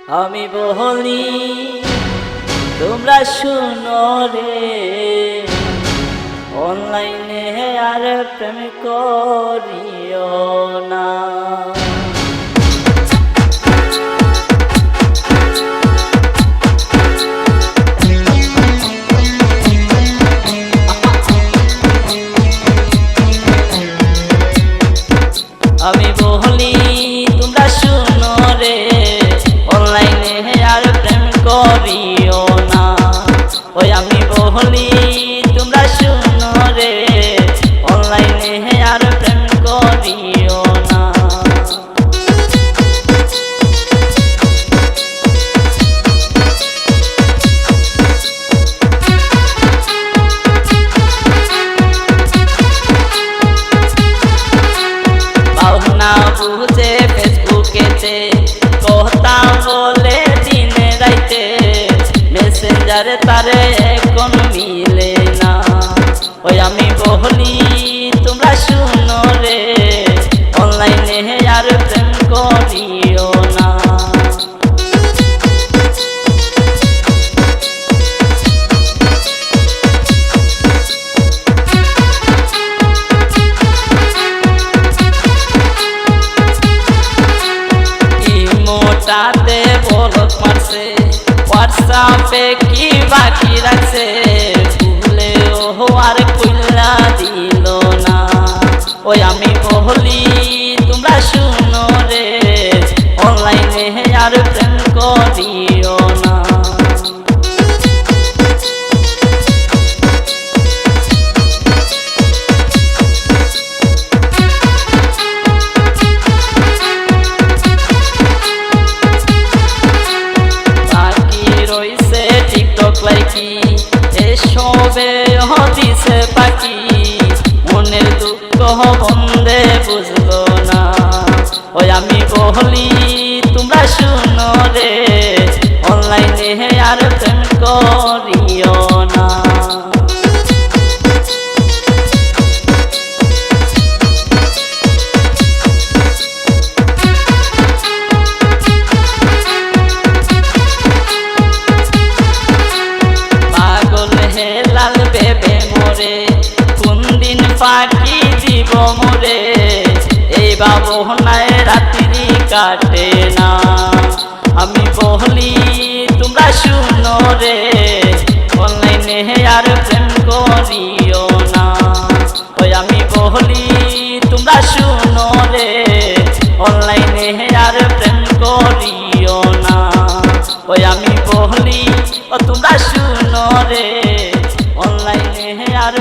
আমি বলি তোমরা শুনো রে, অনলাইনে আর প্রেম করিও না। আমি বলি তোমরা শুনো রে, অনলাইনে আর প্রেম করিও না। ওই আমি বলি তোমরা শুনো রে, অনলাইনে আর প্রেম করিও না। পাওনা বুঝে ফেসবুকেতে কথা বলে দিনে রাইতে, মেসেঞ্জারে তারে এখন মিলে না। ওই আমি বলি তোমরা শুনো রে, অনলাইনে আর প্রেম করিও না। তাতে বলত মারছে, হোয়াটসঅ্যাপে কি বাকি রাখছে, ভুলে ও আর কইলা দিল না। ওই আমি বলি তোমরা শুনো রে, অনলাইনে আর প্রেম করিও না। এসবে হদিসে পাখি, মনের দুঃখ বন্ধে বুঝলো না। ওই আমি বলি তোমরা শুনো রে, অনলাইনে আর প্রেম করিও না। পাখি দিব মোরে, এই ভাবনায় রাত্রি কাটে না। আমি বলি তোমরা শুনো রে, অনলাইনে আর প্রেম করিও না। ওই আমি বলি তোমরা শুনো রে, অনলাইনে আর প্রেম করিও না। ওই আমি বলি তোমরা শুনো রে, অনলাইনে আর